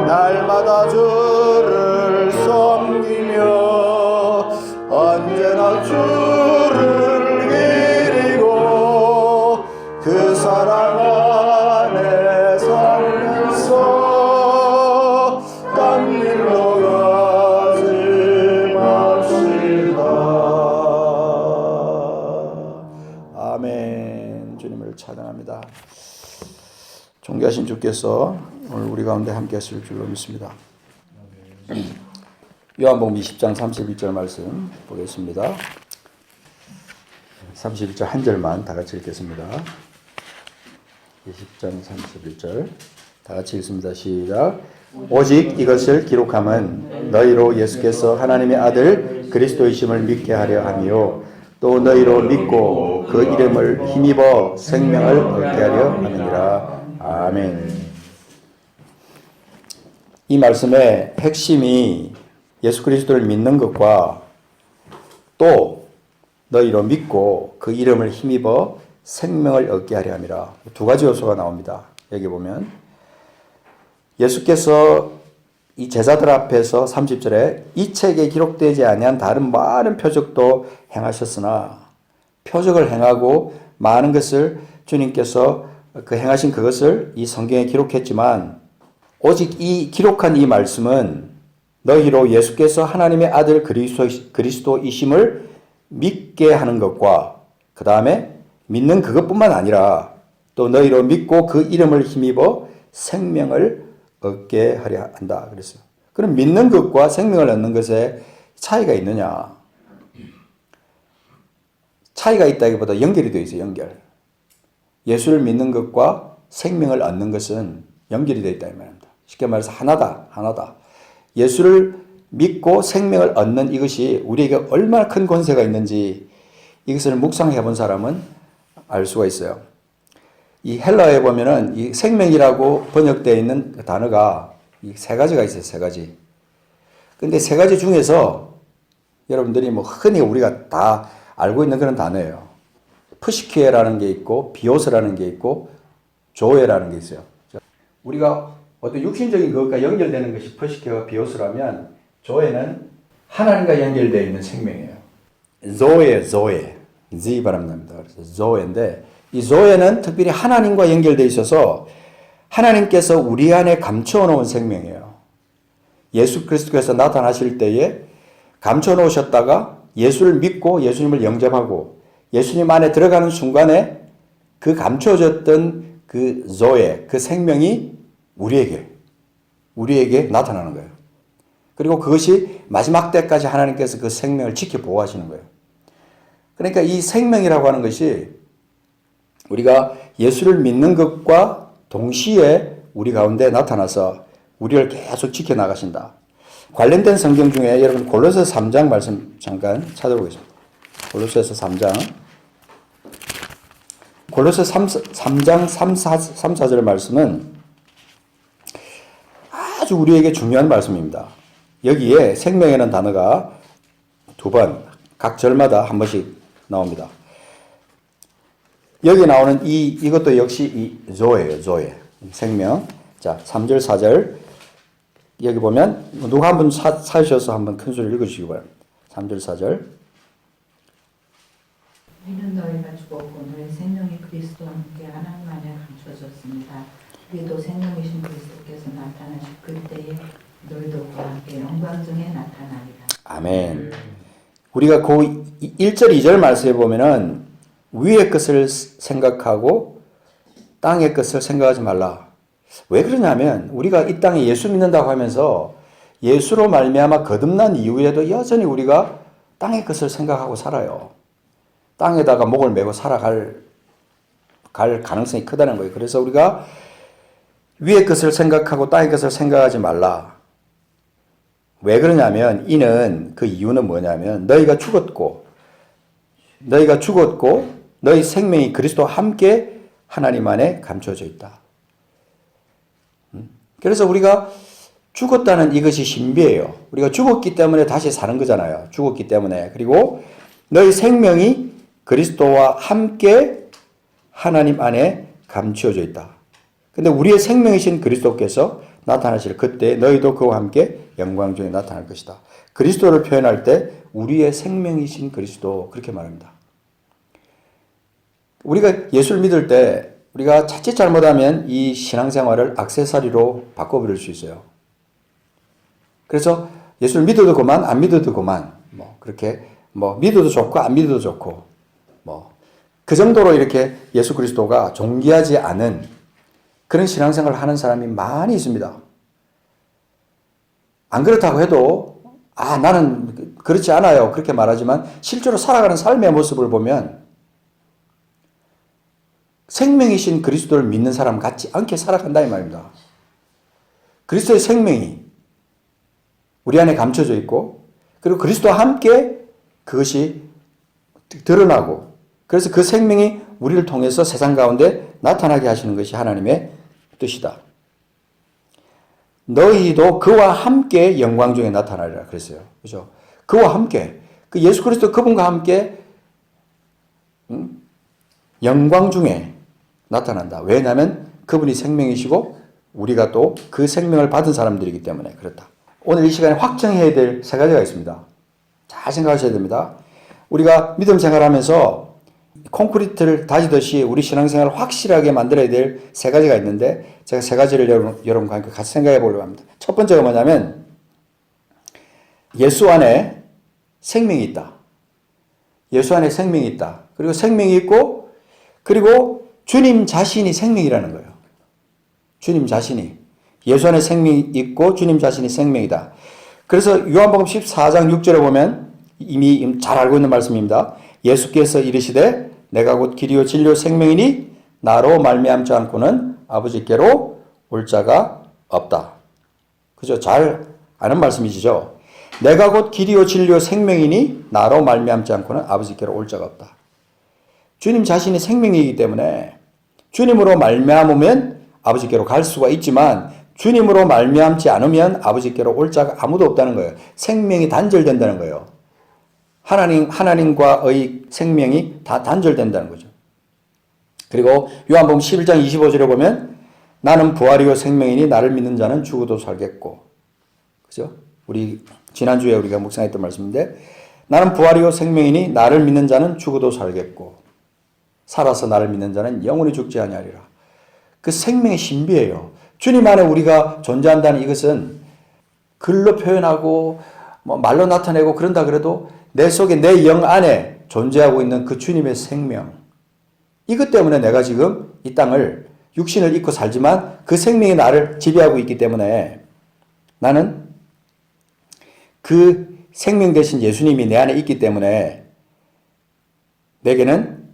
날마다 주를 섬기며 언제나 주를 기리고 그 사랑 안에 살면서 딴 일로 가지 맙시다. 아멘. 주님을 찬양합니다. 존귀하신 주께서 오늘 우리 가운데 함께 하실 줄로 믿습니다. 요한복음 20장 31절 말씀 보겠습니다. 31절 한 절만 다 같이 읽겠습니다. 20장 31절 다 같이 읽습니다. 시작. 오직 이것을 기록함은 너희로 예수께서 하나님의 아들 그리스도이심을 믿게 하려 함이요 또 너희로 믿고 그 이름을 힘입어 생명을 얻게 하려 함이니라. 아멘. 이 말씀의 핵심이 예수 그리스도를 믿는 것과 또 너희로 믿고 그 이름을 힘입어 생명을 얻게 하려 함이라. 두 가지 요소가 나옵니다. 여기 보면 예수께서 이 제자들 앞에서 30절에 이 책에 기록되지 아니한 다른 많은 표적도 행하셨으나 표적을 행하고 많은 것을 주님께서 그 행하신 그것을 이 성경에 기록했지만 오직 이 기록한 이 말씀은 너희로 예수께서 하나님의 아들 그리스도이심을 믿게 하는 것과 그 다음에 믿는 그것뿐만 아니라 또 너희로 믿고 그 이름을 힘입어 생명을 얻게 하려 한다 그랬어요. 그럼 믿는 것과 생명을 얻는 것에 차이가 있느냐? 차이가 있다기보다 연결이 되어 있어요. 연결. 예수를 믿는 것과 생명을 얻는 것은 연결이 되어 있다 이 말입니다. 쉽게 말해서 하나다. 예수를 믿고 생명을 얻는 이것이 우리에게 얼마나 큰 권세가 있는지 이것을 묵상해 본 사람은 알 수가 있어요. 이 헬라어에 보면은 이 생명이라고 번역되어 있는 그 단어가 이 세 가지가 있어요. 세 가지. 근데 세 가지 중에서 여러분들이 뭐 흔히 우리가 다 알고 있는 그런 단어예요. 프시키에라는 게 있고 비오스라는 게 있고 조에라는 게 있어요. 우리가 어떤 육신적인 것과 연결되는 것이 프시키와 비오스라면 조에는 하나님과 연결되어 있는 생명이에요. 조에 지 발음납니다. 그래서 조에인데 이 조에는 특별히 하나님과 연결되어 있어서 하나님께서 우리 안에 감춰 놓은 생명이에요. 예수 그리스도께서 나타나실 때에 감춰 놓으셨다가 예수를 믿고 예수님을 영접하고 예수님 안에 들어가는 순간에 그 감춰졌던 그 조에, 그 생명이 우리에게 나타나는 거예요. 그리고 그것이 마지막 때까지 하나님께서 그 생명을 지켜 보호하시는 거예요. 그러니까 이 생명이라고 하는 것이 우리가 예수를 믿는 것과 동시에 우리 가운데 나타나서 우리를 계속 지켜나가신다. 관련된 성경 중에 여러분 골로새서 3장 말씀 잠깐 찾아보겠습니다. 골로새서 3장. 골로새 3장 3, 4절 말씀은 아주 우리에게 중요한 말씀입니다. 여기에 생명이라는 단어가 두 번, 각 절마다 한 번씩 나옵니다. 여기 나오는 이것도 역시 이 조예요, 조예. 생명. 자, 3절, 4절. 여기 보면, 누가 한 분 사주셔서 한번 큰 소리를 읽어주시기 바랍니다. 3절, 4절. 이는 너희가 죽었고 너희 생명이 그리스도와 함께 하나님 안에 감춰졌습니다. 우리도 생명이신 그리스도께서 나타나실 그때에 너희도 그와 함께 영광중에 나타나리라. 아멘. 우리가 그 1절, 2절 말씀에 보면은 위의 것을 생각하고 땅의 것을 생각하지 말라. 왜 그러냐면 우리가 이 땅에 예수 믿는다고 하면서 예수로 말미암아 거듭난 이후에도 여전히 우리가 땅의 것을 생각하고 살아요. 땅에다가 목을 메고 살아갈 가능성이 크다는 거예요. 그래서 우리가 위의 것을 생각하고 땅의 것을 생각하지 말라. 왜 그러냐면 이는 그 이유는 뭐냐면 너희가 죽었고 너희 생명이 그리스도와 함께 하나님 안에 감춰져 있다. 그래서 우리가 죽었다는 이것이 신비예요. 우리가 죽었기 때문에 다시 사는 거잖아요. 죽었기 때문에. 그리고 너희 생명이 그리스도와 함께 하나님 안에 감추어져 있다. 근데 우리의 생명이신 그리스도께서 나타나시리라. 그때 너희도 그와 함께 영광 중에 나타날 것이다. 그리스도를 표현할 때 우리의 생명이신 그리스도 그렇게 말합니다. 우리가 예수를 믿을 때 우리가 자칫 잘못하면 이 신앙생활을 액세서리로 바꿔버릴 수 있어요. 그래서 예수를 믿어도 그만 안 믿어도 그만 그렇게 믿어도 좋고 안 믿어도 좋고 그 정도로 이렇게 예수 그리스도가 존귀하지 않은 그런 신앙생활을 하는 사람이 많이 있습니다. 안 그렇다고 해도 나는 그렇지 않아요 그렇게 말하지만 실제로 살아가는 삶의 모습을 보면 생명이신 그리스도를 믿는 사람 같지 않게 살아간다 이 말입니다. 그리스도의 생명이 우리 안에 감춰져 있고 그리고 그리스도와 함께 그것이 드러나고 그래서 그 생명이 우리를 통해서 세상 가운데 나타나게 하시는 것이 하나님의 뜻이다. 너희도 그와 함께 영광 중에 나타나리라 그랬어요. 그죠? 그와 함께 그 예수 그리스도 그분과 함께 영광 중에 나타난다. 왜냐하면 그분이 생명이시고 우리가 또 그 생명을 받은 사람들이기 때문에 그렇다. 오늘 이 시간에 확정해야 될 세 가지가 있습니다. 잘 생각하셔야 됩니다. 우리가 믿음 생활하면서 콘크리트를 다지듯이 우리 신앙생활을 확실하게 만들어야 될 세 가지가 있는데 제가 세 가지를 여러분과 함께 같이 생각해 보려고 합니다. 첫 번째가 뭐냐면 예수 안에 생명이 있다. 예수 안에 생명이 있다. 그리고 생명이 있고 그리고 주님 자신이 생명이라는 거예요. 주님 자신이. 예수 안에 생명이 있고 주님 자신이 생명이다. 그래서 요한복음 14장 6절에 보면 이미 잘 알고 있는 말씀입니다. 예수께서 이르시되 내가 곧 길이요 진리요 생명이니 나로 말미암지 않고는 아버지께로 올 자가 없다. 그죠? 잘 아는 말씀이시죠? 내가 곧 길이요 진리요 생명이니 나로 말미암지 않고는 아버지께로 올 자가 없다. 주님 자신이 생명이기 때문에 주님으로 말미암으면 아버지께로 갈 수가 있지만 주님으로 말미암지 않으면 아버지께로 올 자가 아무도 없다는 거예요. 생명이 단절된다는 거예요. 하나님과의 생명이 다 단절된다는 거죠. 그리고 요한복음 11장 25절에 보면 나는 부활이요 생명이니 나를 믿는 자는 죽어도 살겠고. 그죠? 우리 지난주에 우리가 묵상했던 말씀인데 나는 부활이요 생명이니 나를 믿는 자는 죽어도 살겠고 살아서 나를 믿는 자는 영원히 죽지 아니하리라. 그 생명의 신비예요. 주님 안에 우리가 존재한다는 이것은 글로 표현하고 말로 나타내고 그런다 그래도 내 속에 내 영 안에 존재하고 있는 그 주님의 생명. 이것 때문에 내가 지금 이 땅을 육신을 입고 살지만 그 생명이 나를 지배하고 있기 때문에 나는 그 생명 대신 예수님이 내 안에 있기 때문에 내게는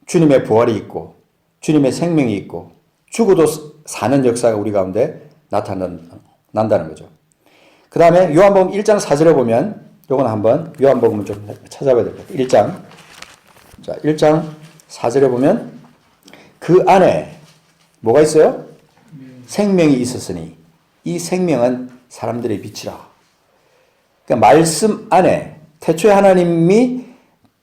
주님의 부활이 있고 주님의 생명이 있고 죽어도 사는 역사가 우리 가운데 난다는 거죠. 그 다음에 요한복음 1장 4절에 보면 요건 한번 요한복음을 좀 찾아봐야 될 것 같아요. 1장. 자, 1장 4절에 보면 그 안에 뭐가 있어요? 생명이 있었으니 이 생명은 사람들의 빛이라. 그러니까 말씀 안에 태초에 하나님이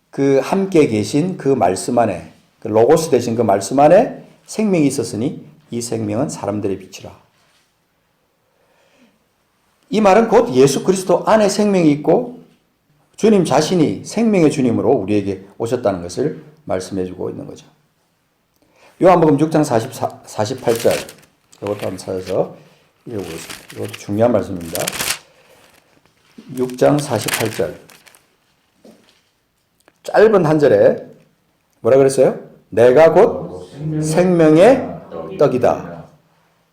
그 함께 계신 그 말씀 안에 그 로고스 되신 그 말씀 안에 생명이 있었으니 이 생명은 사람들의 빛이라. 이 말은 곧 예수 그리스도 안에 생명이 있고 주님 자신이 생명의 주님으로 우리에게 오셨다는 것을 말씀해 주고 있는 거죠. 요한복음 6장 48절 이것도 한번 찾아서 읽어보겠습니다. 이것도 중요한 말씀입니다. 6장 48절 짧은 한 절에 뭐라 그랬어요? 내가 곧 생명의 떡이다.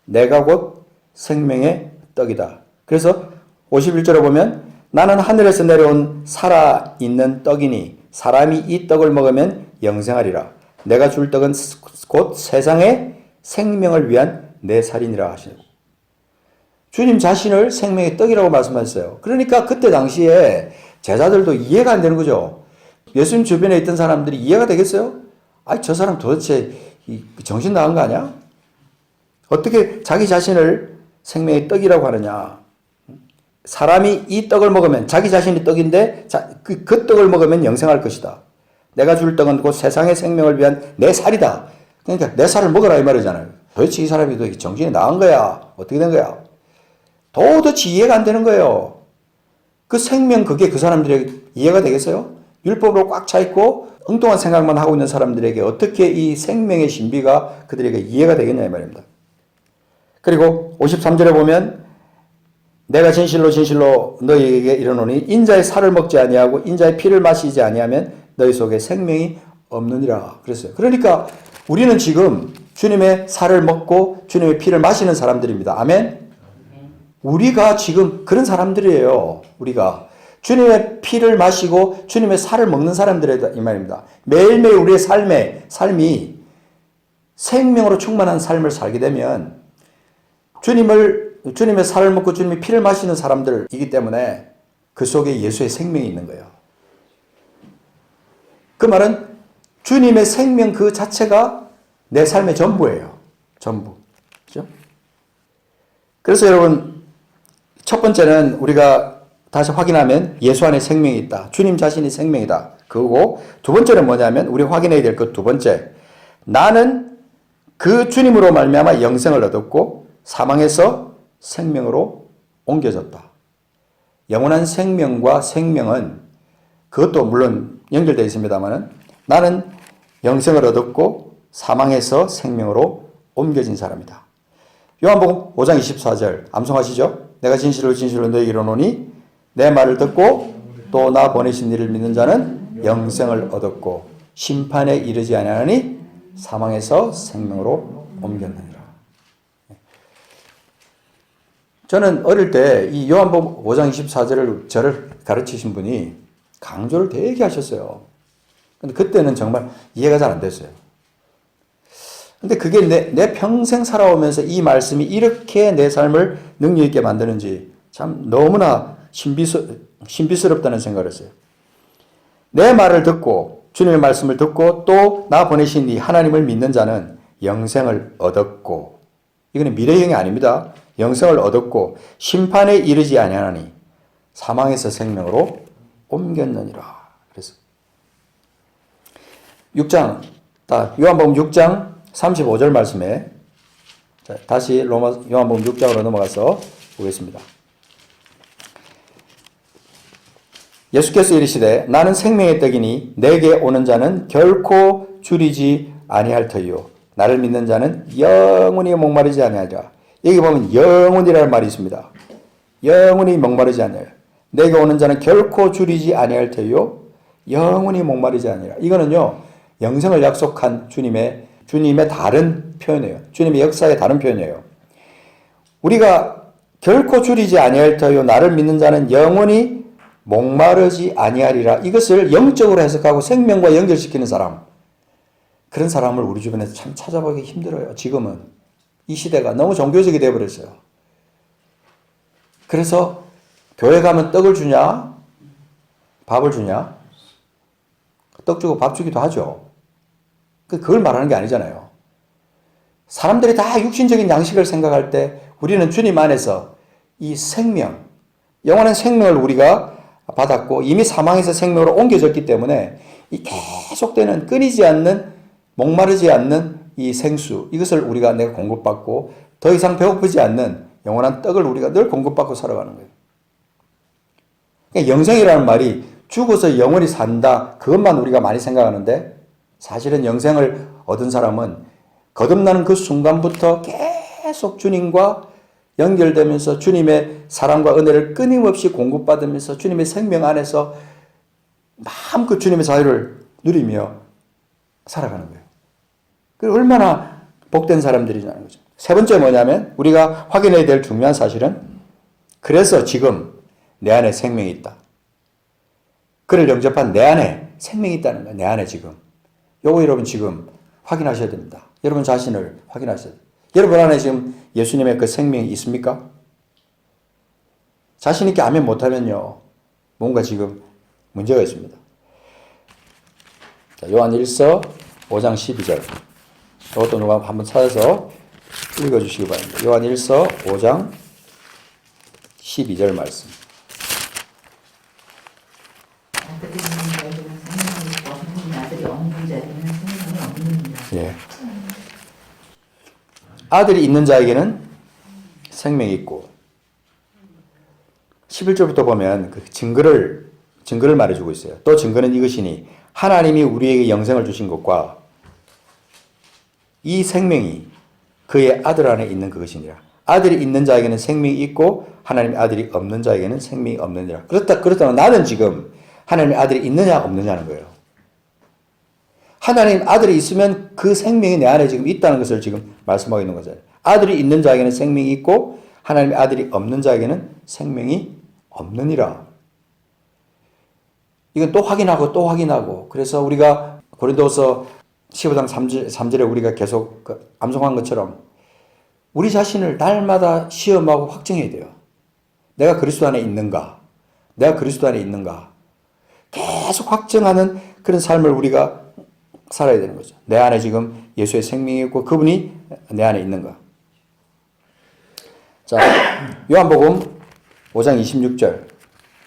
내가 곧 생명의 떡이다. 그래서 51절에 보면 나는 하늘에서 내려온 살아있는 떡이니 사람이 이 떡을 먹으면 영생하리라. 내가 줄 떡은 곧 세상의 생명을 위한 내 살이니라 하시고 주님 자신을 생명의 떡이라고 말씀하셨어요. 그러니까 그때 당시에 제자들도 이해가 안 되는 거죠. 예수님 주변에 있던 사람들이 이해가 되겠어요? 저 사람 도대체 정신 나간 거 아니야? 어떻게 자기 자신을 생명의 떡이라고 하느냐? 사람이 이 떡을 먹으면 자기 자신이 떡인데 그 떡을 먹으면 영생할 것이다. 내가 줄 떡은 곧 세상의 생명을 위한 내 살이다. 그러니까 내 살을 먹어라 이 말이잖아요. 도대체 이 사람이 도대체 정신이 나간 거야? 어떻게 된 거야? 도대체 이해가 안 되는 거예요. 그 생명 그게 그 사람들에게 이해가 되겠어요? 율법으로 꽉 차 있고 엉뚱한 생각만 하고 있는 사람들에게 어떻게 이 생명의 신비가 그들에게 이해가 되겠냐 이 말입니다. 그리고 53절에 보면 내가 진실로 진실로 너희에게 이르노니 인자의 살을 먹지 아니하고 인자의 피를 마시지 아니하면 너희 속에 생명이 없느니라 그랬어요. 그러니까 우리는 지금 주님의 살을 먹고 주님의 피를 마시는 사람들입니다. 아멘. 우리가 지금 그런 사람들이에요. 우리가 주님의 피를 마시고 주님의 살을 먹는 사람들이다 이 말입니다. 매일매일 우리의 삶이 생명으로 충만한 삶을 살게 되면 주님의 살을 먹고 주님의 피를 마시는 사람들이기 때문에 그 속에 예수의 생명이 있는 거예요. 그 말은 주님의 생명 그 자체가 내 삶의 전부예요. 전부. 그죠? 그래서 여러분, 첫 번째는 우리가 다시 확인하면 예수 안에 생명이 있다. 주님 자신이 생명이다. 그거고, 두 번째는 뭐냐면, 우리 확인해야 될 것 두 번째. 나는 그 주님으로 말미암아 영생을 얻었고, 사망에서 생명으로 옮겨졌다. 영원한 생명과 생명은 그것도 물론 연결되어 있습니다만은 나는 영생을 얻었고 사망에서 생명으로 옮겨진 사람이다. 요한복음 5장 24절 암송하시죠? 내가 진실로 진실로 너희에게 이르노니 내 말을 듣고 또 나 보내신 이를 믿는 자는 영생을 얻었고 심판에 이르지 아니하니 사망에서 생명으로 옮겼느니라. 저는 어릴 때 이 요한복음 5장 24절을 저를 가르치신 분이 강조를 되게 하셨어요. 근데 그때는 정말 이해가 잘 안 됐어요. 근데 그게 내 평생 살아오면서 이 말씀이 이렇게 내 삶을 능력 있게 만드는지 참 너무나 신비스럽다는 생각을 했어요. 내 말을 듣고 주님의 말씀을 듣고 또 나 보내신 이 하나님을 믿는 자는 영생을 얻었고 이거는 미래형이 아닙니다. 영생을 얻었고 심판에 이르지 아니하니 사망에서 생명으로 옮겼느니라. 그래서 6장 요한복음 6장 35절 말씀에 다시 요한복음 6장으로 넘어가서 보겠습니다. 예수께서 이르시되 나는 생명의 떡이니 내게 오는 자는 결코 줄이지 아니할 터이요 나를 믿는 자는 영원히 목마르지 아니하리라. 여기 보면 영원이라는 말이 있습니다. 영원히 목마르지 아니하리라. 내게 오는 자는 결코 줄이지 아니할 터이요 영원히 목마르지 아니하리라. 이거는요 영생을 약속한 주님의 다른 표현이에요. 주님의 역사의 다른 표현이에요. 우리가 결코 줄이지 아니할 터이요 나를 믿는 자는 영원히 목마르지 아니하리라. 이것을 영적으로 해석하고 생명과 연결시키는 사람, 그런 사람을 우리 주변에서 참 찾아보기 힘들어요. 지금은 이 시대가 너무 종교적이 되어버렸어요. 그래서 교회 가면 떡을 주냐 밥을 주냐, 떡 주고 밥 주기도 하죠. 그걸 말하는 게 아니잖아요. 사람들이 다 육신적인 양식을 생각할 때 우리는 주님 안에서 이 생명, 영원한 생명을 우리가 받았고 이미 사망에서 생명으로 옮겨졌기 때문에 이 계속되는 끊이지 않는 목마르지 않는 이 생수, 이것을 우리가 내가 공급받고 더 이상 배고프지 않는 영원한 떡을 우리가 늘 공급받고 살아가는 거예요. 그러니까 영생이라는 말이 죽어서 영원히 산다, 그것만 우리가 많이 생각하는데 사실은 영생을 얻은 사람은 거듭나는 그 순간부터 계속 주님과 연결되면서 주님의 사랑과 은혜를 끊임없이 공급받으면서 주님의 생명 안에서 마음껏 주님의 자유를 누리며 살아가는 거예요. 그 얼마나 복된 사람들이냐는 거죠. 세 번째 뭐냐면 우리가 확인해야 될 중요한 사실은 그래서 지금 내 안에 생명이 있다. 그를 영접한 내 안에 생명이 있다는 거예요. 내 안에 지금. 요거 여러분 지금 확인하셔야 됩니다. 여러분 자신을 확인하셔야 돼요. 여러분 안에 지금 예수님의 그 생명이 있습니까? 자신 있게 아멘 못하면요 뭔가 지금 문제가 있습니다. 자, 요한 1서 5장 12절 이것도 누가 한번 찾아서 읽어주시기 바랍니다. 요한 1서 5장 12절 말씀. 아들이 있는 자에게는 생명이 있고 없는 아들이 없는 자에게는 생명이 없느니라. 예. 아들이 있는 자에게는 생명이 있고 11절부터 보면 그 증거를 말해주고 있어요. 또 증거는 이것이니 하나님이 우리에게 영생을 주신 것과 이 생명이 그의 아들 안에 있는 그것이니라. 아들이 있는 자에게는 생명이 있고 하나님의 아들이 없는 자에게는 생명이 없느니라. 그렇다면 나는 지금 하나님의 아들이 있느냐 없느냐는 거예요. 하나님 아들이 있으면 그 생명이 내 안에 지금 있다는 것을 지금 말씀하고 있는 거잖아요. 아들이 있는 자에게는 생명이 있고 하나님의 아들이 없는 자에게는 생명이 없느니라. 이건 또 확인하고 또 확인하고 그래서 우리가 고린도서 15장 3절에 우리가 계속 암송한 것처럼 우리 자신을 날마다 시험하고 확증해야 돼요. 내가 그리스도 안에 있는가? 내가 그리스도 안에 있는가? 계속 확증하는 그런 삶을 우리가 살아야 되는 거죠. 내 안에 지금 예수의 생명이 있고 그분이 내 안에 있는가? 자, 요한복음 5장 26절.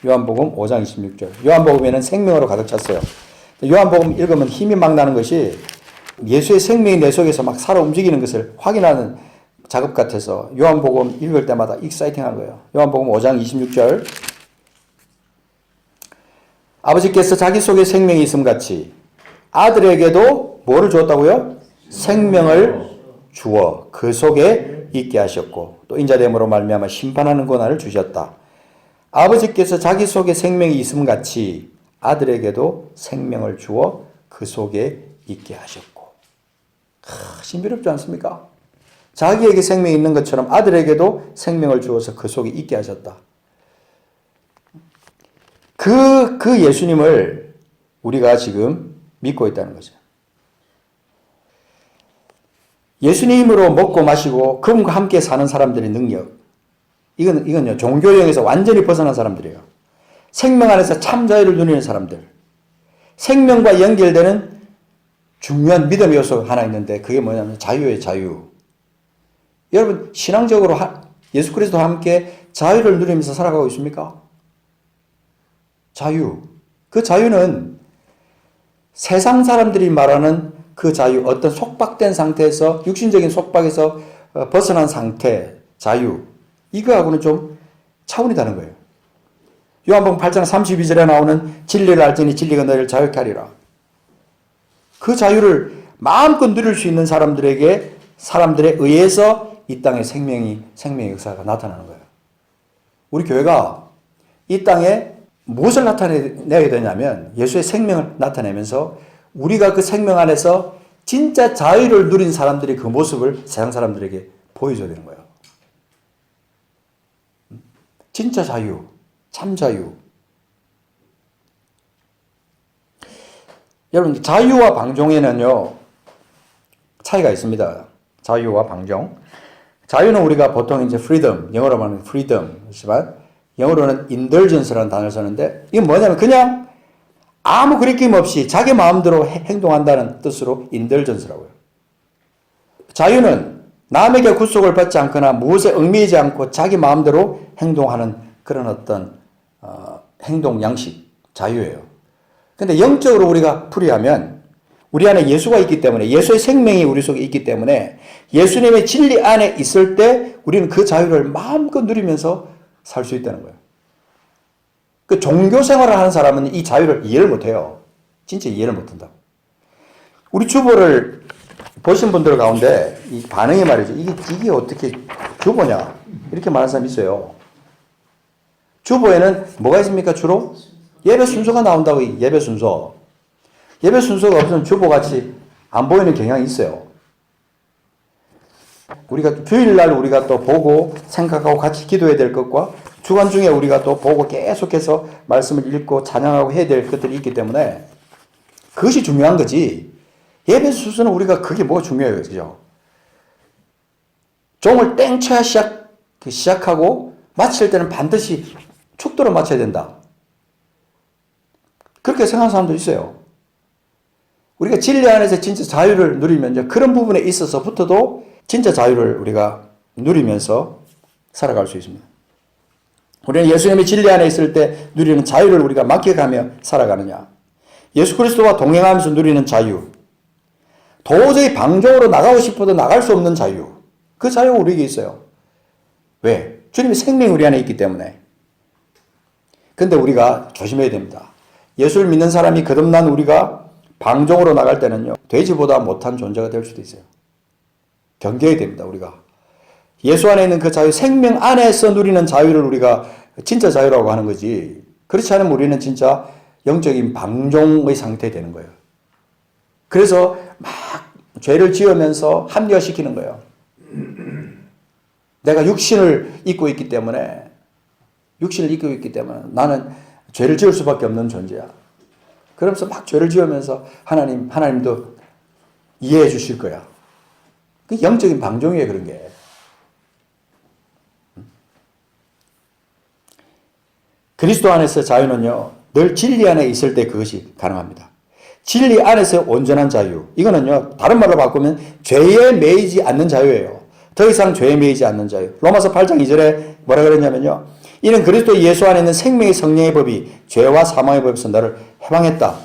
요한복음 5장 26절. 요한복음에는 생명으로 가득 찼어요. 요한복음 읽으면 힘이 막 나는 것이 예수의 생명이 내 속에서 막 살아 움직이는 것을 확인하는 작업 같아서 요한복음 읽을 때마다 익사이팅한 거예요. 요한복음 5장 26절. 아버지께서 자기 속에 생명이 있음 같이 아들에게도 뭐를 주었다고요? 생명을 주어 그 속에 있게 하셨고 또 인자됨으로 말미암아 심판하는 권한을 주셨다. 아버지께서 자기 속에 생명이 있음 같이 아들에게도 생명을 주어 그 속에 있게 하셨고. 신비롭지 않습니까? 자기에게 생명이 있는 것처럼 아들에게도 생명을 주어서 그 속에 있게 하셨다. 그 예수님을 우리가 지금 믿고 있다는 거죠. 예수님으로 먹고 마시고 그분과 함께 사는 사람들의 능력. 이건요, 종교형에서 완전히 벗어난 사람들이에요. 생명 안에서 참 자유를 누리는 사람들. 생명과 연결되는 중요한 믿음의 요소가 하나 있는데 그게 뭐냐면 자유예요, 자유. 여러분, 신앙적으로 예수 그리스도와 함께 자유를 누리면서 살아가고 있습니까? 자유. 그 자유는 세상 사람들이 말하는 그 자유, 어떤 속박된 상태에서, 육신적인 속박에서 벗어난 상태, 자유. 이거하고는 좀 차원이 다른 거예요. 요한복음 8장 32절에 나오는 진리를 알지니 진리가 너희를 자유케 하리라. 그 자유를 마음껏 누릴 수 있는 사람들에 의해서 이 땅에 생명의 역사가 나타나는 거예요. 우리 교회가 이 땅에 무엇을 나타내야 되냐면 예수의 생명을 나타내면서 우리가 그 생명 안에서 진짜 자유를 누린 사람들이 그 모습을 세상 사람들에게 보여줘야 되는 거예요. 진짜 자유, 참 자유. 여러분, 자유와 방종에는요, 차이가 있습니다. 자유와 방종. 자유는 우리가 보통 이제 freedom, 영어로 말하면 freedom이지만, 영어로는 indulgence라는 단어를 쓰는데, 이게 뭐냐면 그냥 아무 그리낌 없이 자기 마음대로 행동한다는 뜻으로 indulgence라고요. 자유는 남에게 구속을 받지 않거나 무엇에 얽매이지 않고 자기 마음대로 행동하는 그런 어떤 행동 양식, 자유예요. 근데 영적으로 우리가 풀이하면 우리 안에 예수가 있기 때문에 예수의 생명이 우리 속에 있기 때문에 예수님의 진리 안에 있을 때 우리는 그 자유를 마음껏 누리면서 살 수 있다는 거예요. 그 종교 생활을 하는 사람은 이 자유를 이해를 못해요. 진짜 이해를 못한다고. 우리 주보를 보신 분들 가운데 이 반응이 말이죠. 이게 어떻게 주보냐? 이렇게 말하는 사람이 있어요. 주보에는 뭐가 있습니까? 주로? 예배 순서가 나온다고. 예배 순서. 예배 순서가 없으면 주보같이 안 보이는 경향이 있어요. 우리가 주일날 우리가 또 보고 생각하고 같이 기도해야 될 것과 주간 중에 우리가 또 보고 계속해서 말씀을 읽고 찬양하고 해야 될 것들이 있기 때문에 그것이 중요한 거지. 예배 순서는 우리가 그게 뭐가 중요해요. 그죠? 종을 땡 쳐야 시작하고 마칠 때는 반드시 축도로 마쳐야 된다. 그렇게 생각하는 사람도 있어요. 우리가 진리 안에서 진짜 자유를 누리면 그런 부분에 있어서부터도 진짜 자유를 우리가 누리면서 살아갈 수 있습니다. 우리는 예수님의 진리 안에 있을 때 누리는 자유를 우리가 맡겨가며 살아가느냐. 예수 그리스도와 동행하면서 누리는 자유. 도저히 방종으로 나가고 싶어도 나갈 수 없는 자유. 그 자유가 우리에게 있어요. 왜? 주님의 생명이 우리 안에 있기 때문에. 근데 우리가 조심해야 됩니다. 예수를 믿는 사람이 거듭난 우리가 방종으로 나갈 때는요, 돼지보다 못한 존재가 될 수도 있어요. 경계해야 됩니다, 우리가. 예수 안에 있는 그 자유, 생명 안에서 누리는 자유를 우리가 진짜 자유라고 하는 거지. 그렇지 않으면 우리는 진짜 영적인 방종의 상태에 되는 거예요. 그래서 막 죄를 지으면서 합리화시키는 거예요. 내가 육신을 입고 있기 때문에 나는 죄를 지을 수밖에 없는 존재야. 그러면서 막 죄를 지으면서 하나님도 이해해 주실 거야. 그 영적인 방종이에요, 그런 게. 그리스도 안에서 자유는요, 늘 진리 안에 있을 때 그것이 가능합니다. 진리 안에서 온전한 자유. 이거는요, 다른 말로 바꾸면 죄에 매이지 않는 자유예요. 더 이상 죄에 매이지 않는 자유. 로마서 8장 2절에 뭐라 그랬냐면요, 이는 그리스도 예수 안에 있는 생명의 성령의 법이 죄와 사망의 법에서 나를 해방했다.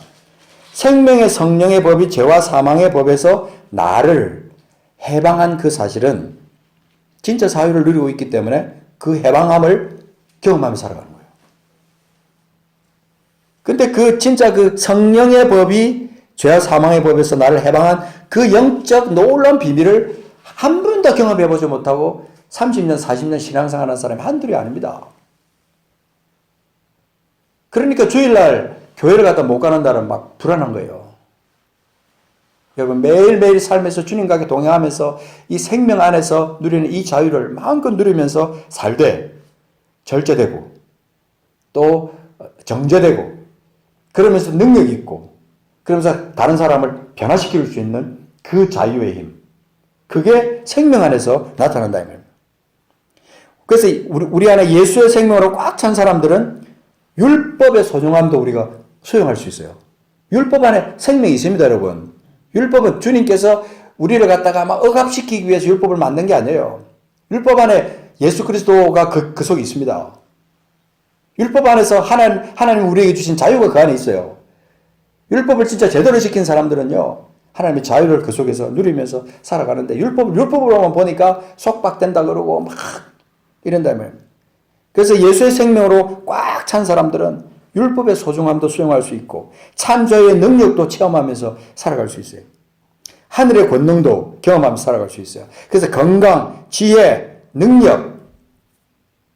생명의 성령의 법이 죄와 사망의 법에서 나를 해방한 그 사실은 진짜 자유를 누리고 있기 때문에 그 해방함을 경험하며 살아가는 거예요. 근데 진짜 그 성령의 법이 죄와 사망의 법에서 나를 해방한 그 영적 놀라운 비밀을 한 번도 경험해보지 못하고 30년, 40년 신앙생활하는 사람이 한둘이 아닙니다. 그러니까 주일날 교회를 갔다 못 가는 날은 막 불안한 거예요. 여러분, 매일매일 삶에서 주님과 동행하면서 이 생명 안에서 누리는 이 자유를 마음껏 누리면서 살되 절제되고 또 정제되고 그러면서 능력이 있고 그러면서 다른 사람을 변화시킬 수 있는 그 자유의 힘, 그게 생명 안에서 나타난다 이 말입니다. 그래서 우리 안에 예수의 생명으로 꽉 찬 사람들은 율법의 소중함도 우리가 수용할 수 있어요. 율법 안에 생명이 있습니다, 여러분. 율법은 주님께서 우리를 갖다가 막 억압시키기 위해서 율법을 만든 게 아니에요. 율법 안에 예수 그리스도가 그 속에 있습니다. 율법 안에서 하나님 우리에게 주신 자유가 그 안에 있어요. 율법을 진짜 제대로 지킨 사람들은요, 하나님의 자유를 그 속에서 누리면서 살아가는데 율법으로만 보니까 속박된다 그러고 막 이런다면. 그래서 예수의 생명으로 꽉 찬 사람들은 율법의 소중함도 수용할 수 있고 참조의 능력도 체험하면서 살아갈 수 있어요. 하늘의 권능도 경험하면서 살아갈 수 있어요. 그래서 건강, 지혜, 능력,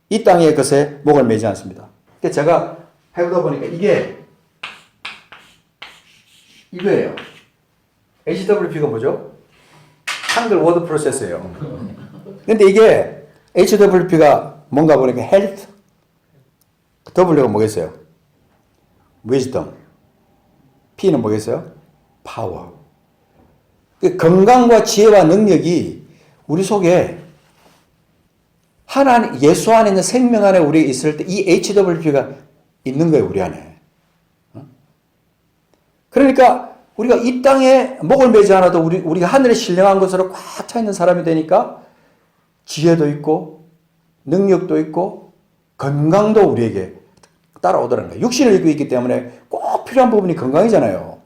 이 땅의 것에 목을 매지 않습니다. 제가 해보다 보니까 이거예요. HWP가 뭐죠? 한글 워드 프로세서예요. 근데 이게 HWP가 뭔가 보니까 헬스, W가 뭐겠어요? wisdom. P는 뭐겠어요? 파워. 건강과 지혜와 능력이 우리 속에 예수 안에 있는 생명 안에 우리 있을 때 이 HWP가 있는 거예요, 우리 안에. 그러니까 우리가 이 땅에 목을 매지 않아도 우리가 하늘에 신령한 것으로 꽉 차 있는 사람이 되니까 지혜도 있고 능력도 있고 건강도 우리에게 따라오더라는 거예요. 육신을 입고 있기 때문에 꼭 필요한 부분이 건강이잖아요.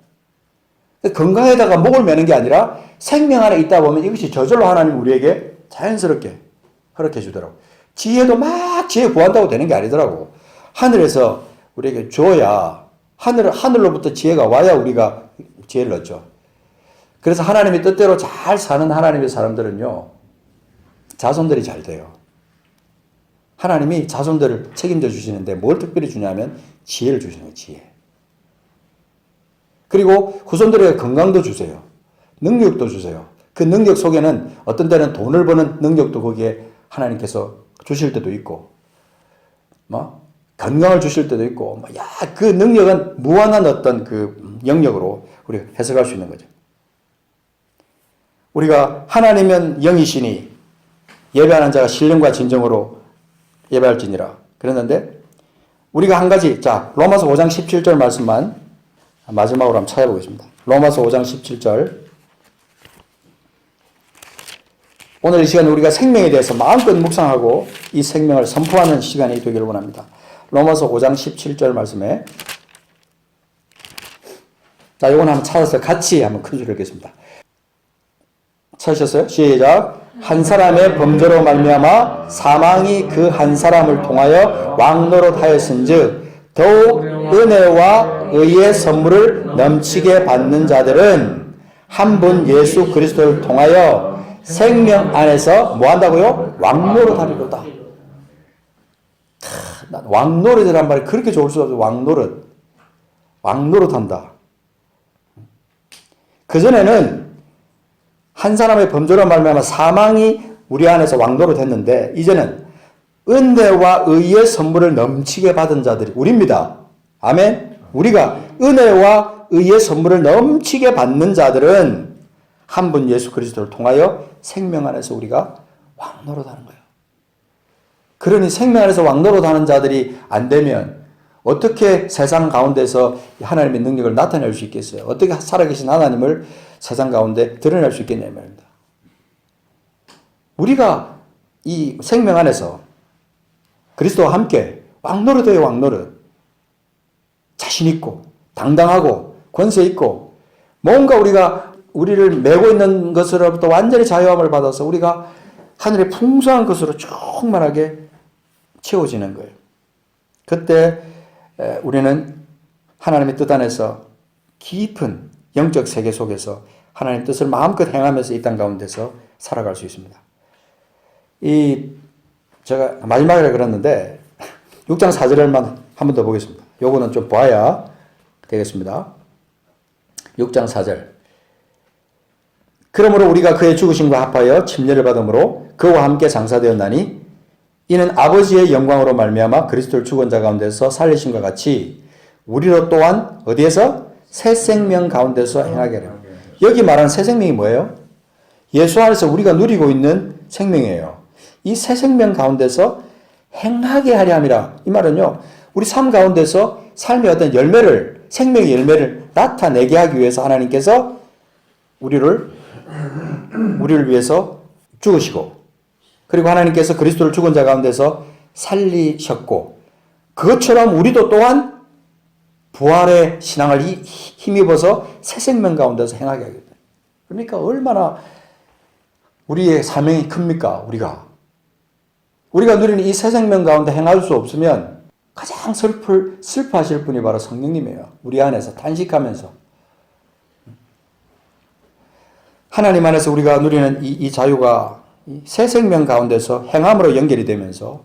건강에다가 목을 매는 게 아니라 생명 안에 있다 보면 이것이 저절로 하나님 우리에게 자연스럽게 허락해 주더라고. 지혜도 막 지혜 구한다고 되는 게 아니더라고. 하늘에서 우리에게 줘야 하늘로부터 지혜가 와야 우리가 지혜를 얻죠. 그래서 하나님의 뜻대로 잘 사는 하나님의 사람들은요, 자손들이 잘 돼요. 하나님이 자손들을 책임져 주시는데 뭘 특별히 주냐면 지혜를 주시는 거예요. 지혜. 그리고 후손들에게 건강도 주세요. 능력도 주세요. 그 능력 속에는 어떤 때는 돈을 버는 능력도 거기에 하나님께서 주실 때도 있고, 건강을 주실 때도 있고, 그 능력은 무한한 어떤 그 영역으로 우리가 해석할 수 있는 거죠. 우리가 하나님은 영이시니 예배하는 자가 신령과 진정으로 예배할지니라 그랬는데, 우리가 한 가지, 로마서 5장 17절 말씀만 마지막으로 한번 찾아보겠습니다. 로마서 5장 17절. 오늘 이 시간에 우리가 생명에 대해서 마음껏 묵상하고 이 생명을 선포하는 시간이 되기를 원합니다. 로마서 5장 17절 말씀에, 이건 한번 찾아서 같이 한번 큰 소리를 읽겠습니다. 찾으셨어요? 시작. 한 사람의 범죄로 말미암아 사망이 그 한 사람을 통하여 왕노릇하였은즉 더욱 은혜와 의의 선물을 넘치게 받는 자들은 한 분 예수 그리스도를 통하여 생명 안에서 뭐 한다고요? 왕노릇하리로다. 왕노릇이란 말이 그렇게 좋을 수 없어. 왕노릇한다. 그전에는 한 사람의 범죄로 말미암아 사망이 우리 안에서 왕노릇했는데 이제는 은혜와 의의 선물을 넘치게 받은 자들이 우리입니다. 아멘. 우리가 은혜와 의의 선물을 넘치게 받는 자들은 한 분 예수 그리스도를 통하여 생명 안에서 우리가 왕노릇하는 거예요. 그러니 생명 안에서 왕노릇하는 자들이 안 되면 어떻게 세상 가운데서 하나님의 능력을 나타낼 수 있겠어요? 어떻게 살아계신 하나님을 세상 가운데 드러낼 수 있겠냐 이 말입니다. 우리가 이 생명 안에서 그리스도와 함께 왕노릇해요. 왕노릇. 자신 있고 당당하고 권세 있고 뭔가 우리를 메고 있는 것으로부터 완전히 자유함을 받아서 우리가 하늘의 풍성한 것으로 충만하게 채워지는 거예요. 그때 우리는 하나님의 뜻 안에서 깊은 영적 세계 속에서 하나님의 뜻을 마음껏 행하면서 이 땅 가운데서 살아갈 수 있습니다. 제가 마지막에 그랬는데 6장 4절만 한 번 더 보겠습니다. 요거는 좀 봐야 되겠습니다. 6장 4절. 그러므로 우리가 그의 죽으심과 합하여 침례를 받음으로 그와 함께 장사되었나니 이는 아버지의 영광으로 말미암아 그리스도를 죽은 자 가운데서 살리심과 같이 우리로 또한 어디에서? 새 생명 가운데서 행하게 하려. 여기 말하는 새 생명이 뭐예요? 예수 안에서 우리가 누리고 있는 생명이에요. 이 새 생명 가운데서 행하게 하려 함이라. 이 말은요, 우리 삶 가운데서 삶의 어떤 열매를, 생명의 열매를 나타내게 하기 위해서 하나님께서 우리를 위해서 죽으시고, 그리고 하나님께서 그리스도를 죽은 자 가운데서 살리셨고, 그것처럼 우리도 또한 부활의 신앙을 힘입어서 새 생명 가운데서 행하게 하겠다. 그러니까 얼마나 우리의 사명이 큽니까? 우리가 누리는 이 새 생명 가운데 행할 수 없으면 가장 슬퍼하실 분이 바로 성령님이에요. 우리 안에서 탄식하면서. 하나님 안에서 우리가 누리는 이 자유가 새 생명 가운데서 행함으로 연결이 되면서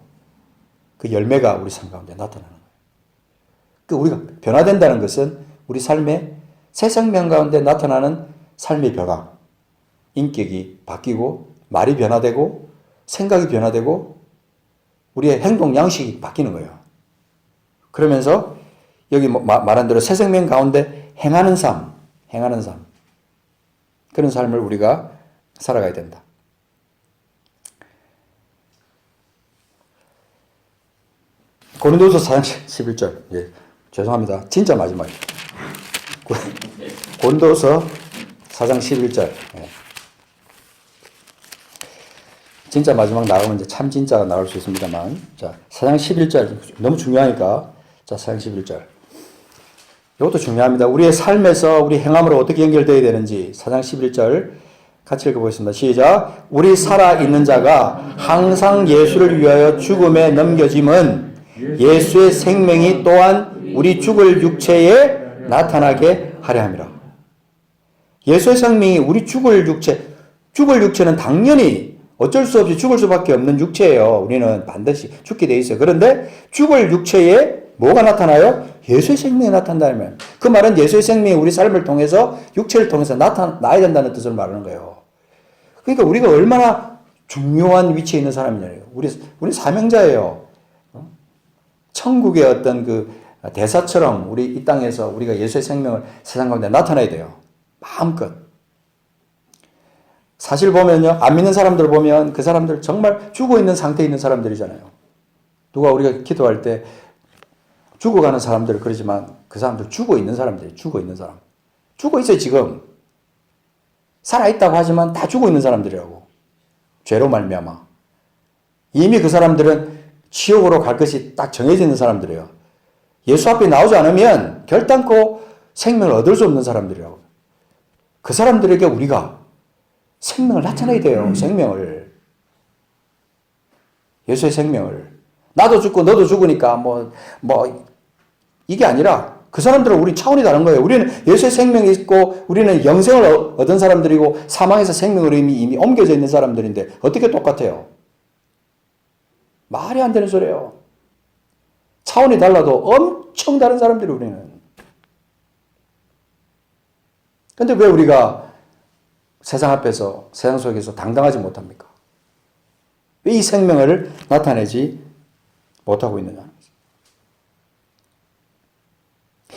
그 열매가 우리 삶 가운데 나타나는 거예요. 우리가 변화된다는 것은 우리 삶의 새 생명 가운데 나타나는 삶의 변화, 인격이 바뀌고 말이 변화되고 생각이 변화되고 우리의 행동 양식이 바뀌는 거예요. 그러면서 여기 말한 대로 새 생명 가운데 행하는 삶, 그런 삶을 우리가 살아가야 된다. 고린도서 4장 11절. 예, 죄송합니다. 진짜 마지막이에요. 고린도서 4장 11절. 예. 진짜 마지막 나오면 이제 참 진짜가 나올 수 있습니다만. 자, 4장 11절. 너무 중요하니까. 자, 4장 11절. 이것도 중요합니다. 우리의 삶에서 우리 행함으로 어떻게 연결되어야 되는지 4장 11절 같이 읽어보겠습니다. 시작. 우리 살아있는 자가 항상 예수를 위하여 죽음에 넘겨짐은 예수의 생명이 또한 우리 죽을 육체에 나타나게 하려 함이라. 예수의 생명이 우리 죽을 육체는 당연히 어쩔 수 없이 죽을 수밖에 없는 육체예요. 우리는 반드시 죽게 돼 있어요. 그런데 죽을 육체에 뭐가 나타나요? 예수의 생명이 나타난다면 그 말은 예수의 생명이 우리 삶을 통해서 육체를 통해서 나타나야 된다는 뜻을 말하는 거예요. 그러니까 우리가 얼마나 중요한 위치에 있는 사람이냐요. 우리 사명자예요. 천국의 어떤 그 대사처럼 우리 이 땅에서 우리가 예수의 생명을 세상 가운데 나타나야 돼요. 마음껏. 사실 보면요, 안 믿는 사람들 보면 그 사람들 정말 죽어 있는 상태에 있는 사람들이잖아요. 누가 우리가 기도할 때 죽어가는 사람들 그러지만 그 사람들 죽어 있는 사람들이에요. 죽어 있어요, 지금. 살아있다고 하지만 다 죽어 있는 사람들이라고. 죄로 말미암아. 이미 그 사람들은 지옥으로 갈 것이 딱 정해져 있는 사람들이에요. 예수 앞에 나오지 않으면 결단코 생명을 얻을 수 없는 사람들이라고. 그 사람들에게 우리가 생명을 나타내야 돼요. 생명을. 예수의 생명을. 나도 죽고 너도 죽으니까 이게 아니라 그 사람들은 우리 차원이 다른 거예요. 우리는 예수의 생명이 있고 우리는 영생을 얻은 사람들이고 사망에서 생명으로 이미 옮겨져 있는 사람들인데 어떻게 똑같아요? 말이 안 되는 소리예요. 차원이 달라도 엄청 다른 사람들이 우리는. 근데 왜 우리가 세상 앞에서, 세상 속에서 당당하지 못합니까? 왜 이 생명을 나타내지 못하고 있느냐?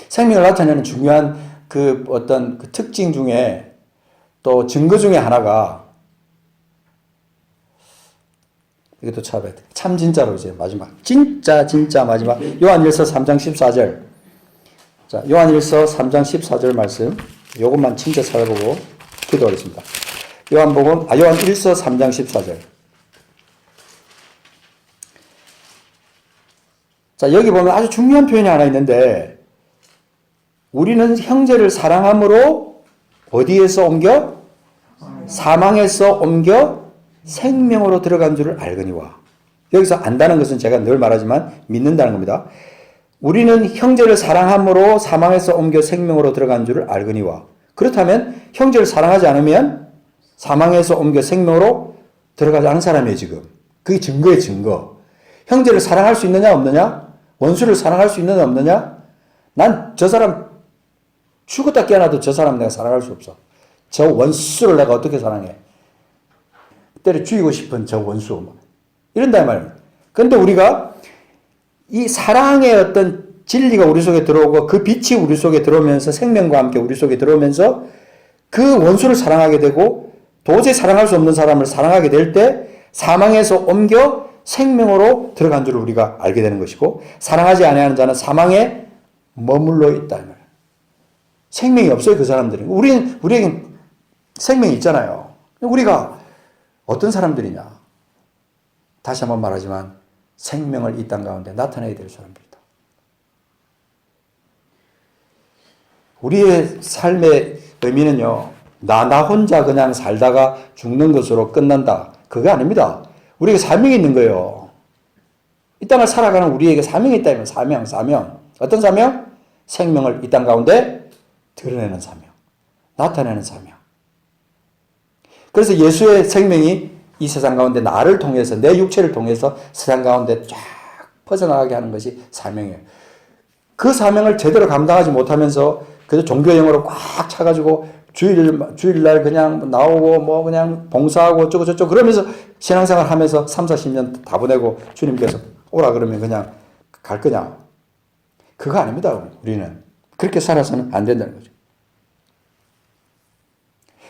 생명을 나타내는 중요한 그 어떤 그 특징 중에 또 증거 중에 하나가 이것도 참 진짜로 이제 마지막 진짜 마지막 요한일서 3장 14절. 자, 요한일서 3장 14절 말씀 요것만 진짜 찾아보고 기도하겠습니다. 요한일서 3장 14절. 자, 여기 보면 아주 중요한 표현이 하나 있는데 우리는 형제를 사랑함으로 어디에서 옮겨? 사망에서 옮겨 생명으로 들어간 줄을 알거니와. 여기서 안다는 것은 제가 늘 말하지만 믿는다는 겁니다. 우리는 형제를 사랑함으로 사망에서 옮겨 생명으로 들어간 줄을 알거니와. 그렇다면 형제를 사랑하지 않으면 사망에서 옮겨 생명으로 들어가지 않은 사람이에요, 지금. 그게 증거예요, 증거. 형제를 사랑할 수 있느냐, 없느냐? 원수를 사랑할 수 있느냐, 없느냐? 난 저 사람 죽었다 깨어나도 저 사람 내가 사랑할 수 없어. 저 원수를 내가 어떻게 사랑해? 때려 죽이고 싶은 저 원수. 이런다 말입니다. 그런데 우리가 이 사랑의 어떤 진리가 우리 속에 들어오고 그 빛이 우리 속에 들어오면서 생명과 함께 우리 속에 들어오면서 그 원수를 사랑하게 되고 도저히 사랑할 수 없는 사람을 사랑하게 될 때 사망에서 옮겨 생명으로 들어간 줄을 우리가 알게 되는 것이고 사랑하지 아니하는 자는 사망에 머물러 있다. 이 말이에요. 생명이 없어요, 그 사람들이. 우리에겐 생명이 있잖아요. 우리가 어떤 사람들이냐? 다시 한번 말하지만 생명을 이 땅 가운데 나타내야 될 사람들이다. 우리의 삶의 의미는요, 나 혼자 그냥 살다가 죽는 것으로 끝난다. 그게 아닙니다. 우리에게 사명이 있는 거예요. 이 땅을 살아가는 우리에게 사명이 있다면 사명. 어떤 사명? 생명을 이 땅 가운데 드러내는 사명. 나타내는 사명. 그래서 예수의 생명이 이 세상 가운데 나를 통해서 내 육체를 통해서 세상 가운데 쫙 퍼져나가게 하는 것이 사명이에요. 그 사명을 제대로 감당하지 못하면서 그래서 종교형으로 꽉 차가지고 주일날 그냥 나오고 그냥 봉사하고 어쩌고 저쩌고 그러면서 신앙생활 하면서 3, 40년 다 보내고 주님께서 오라 그러면 그냥 갈 거냐? 그거 아닙니다. 우리는. 그렇게 살아서는 안 된다는 거죠.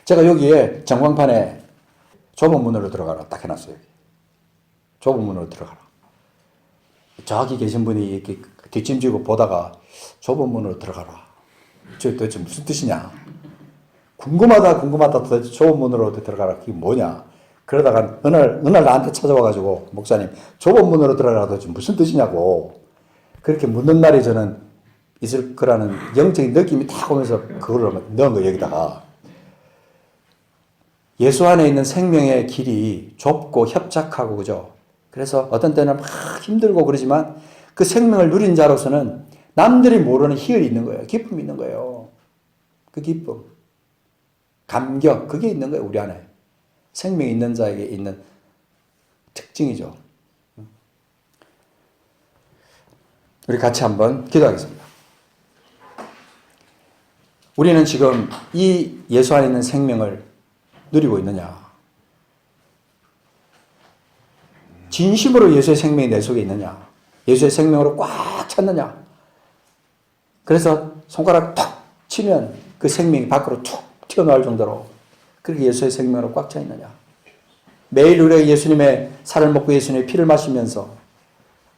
제가 여기에 전광판에 좁은 문으로 들어가라 딱 해놨어요. 좁은 문으로 들어가라. 저기 계신 분이 이렇게 뒷짐지고 보다가 좁은 문으로 들어가라. 저 도대체 무슨 뜻이냐? 궁금하다 도대체 좁은 문으로 들어가라. 그게 뭐냐? 그러다가 어느 날 나한테 찾아와가지고 목사님 좁은 문으로 들어가라 도대체 무슨 뜻이냐고 그렇게 묻는 날이 저는 있을 거라는 영적인 느낌이 딱 오면서 그걸 넣은 거 여기다가 예수 안에 있는 생명의 길이 좁고 협착하고 그죠? 그래서 어떤 때는 막 힘들고 그러지만 그 생명을 누린 자로서는 남들이 모르는 희열이 있는 거예요. 기쁨이 있는 거예요. 그 기쁨. 감격. 그게 있는 거예요. 우리 안에. 생명이 있는 자에게 있는 특징이죠. 우리 같이 한번 기도하겠습니다. 우리는 지금 이 예수 안에 있는 생명을 누리고 있느냐? 진심으로 예수의 생명이 내 속에 있느냐? 예수의 생명으로 꽉 찼느냐? 그래서 손가락 툭 치면 그 생명이 밖으로 툭 튀어나올 정도로 그렇게 예수의 생명으로 꽉 차 있느냐? 매일 우리가 예수님의 살을 먹고 예수님의 피를 마시면서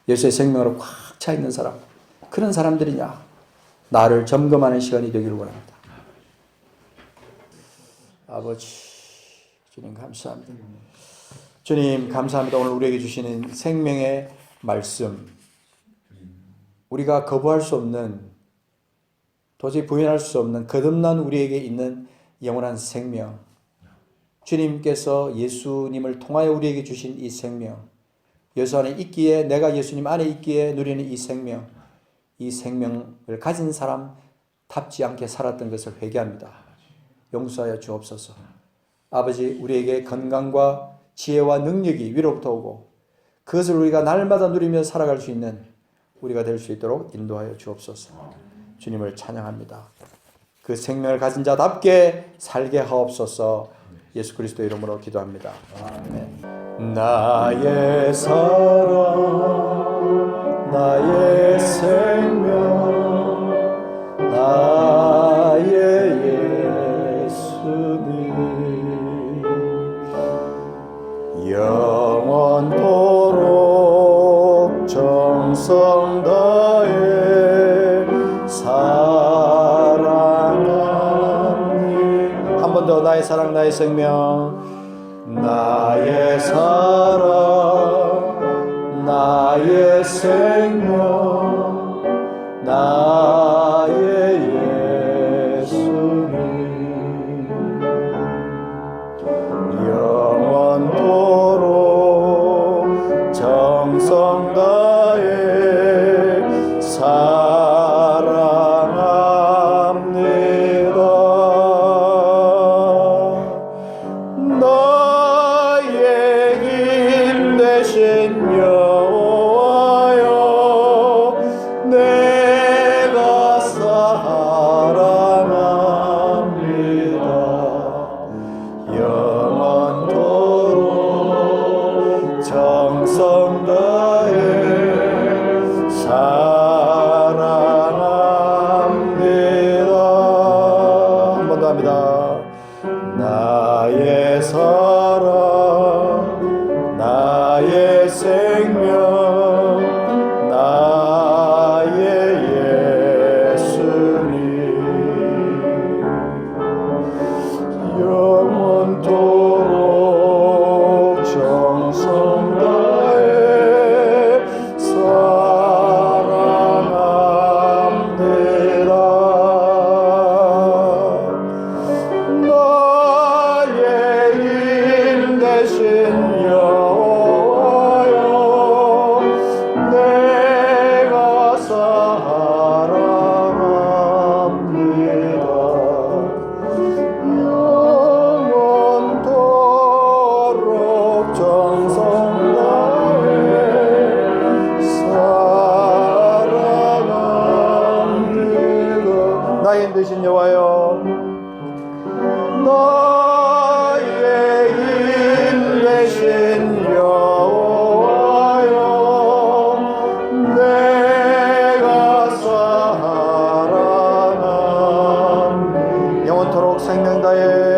예수의 생명으로 꽉 차 있는 사람, 그런 사람들이냐? 나를 점검하는 시간이 되기를 원합니다. 아버지, 주님 감사합니다. 주님 감사합니다. 오늘 우리에게 주시는 생명의 말씀, 우리가 거부할 수 없는, 도저히 부인할 수 없는 거듭난 우리에게 있는 영원한 생명, 주님께서 예수님을 통하여 우리에게 주신 이 생명, 예수 안에 있기에, 내가 예수님 안에 있기에 누리는 이 생명, 이 생명을 가진 사람답지 않게 살았던 것을 회개합니다. 용서하여 주옵소서. 아버지, 우리에게 건강과 지혜와 능력이 위로부터 오고 그것을 우리가 날마다 누리며 살아갈 수 있는 우리가 될 수 있도록 인도하여 주옵소서. 주님을 찬양합니다. 그 생명을 가진 자답게 살게 하옵소서. 예수 그리스도 이름으로 기도합니다. 아멘. 나의 사랑, 나의 생명, 나의 예수님, 영원토록 정성 다해 사랑하니. 한 번 더. 나의 사랑, 나의 생명, 나의 사랑, 나의 생명, 나의 예수님, 영원토록 정성 다해 사랑합니다. 나의 힘 되신 여호와여, 내가 사랑합니다. 영원토록 정성 다해 사랑합니다. 한 번 더 합니다. 나의 사랑, 나의 생명, 나의 예수님, 영원토록 정성 다해 사랑합니다. 나의 힘 되신 여호와여, 내가 사랑합니다. 영원토록 정성 다해 사랑합니다. 나의 힘 되신 여호와여, 나의 힘 되신 여호와여, 내가 사랑합니다. 영원토록 생명 다해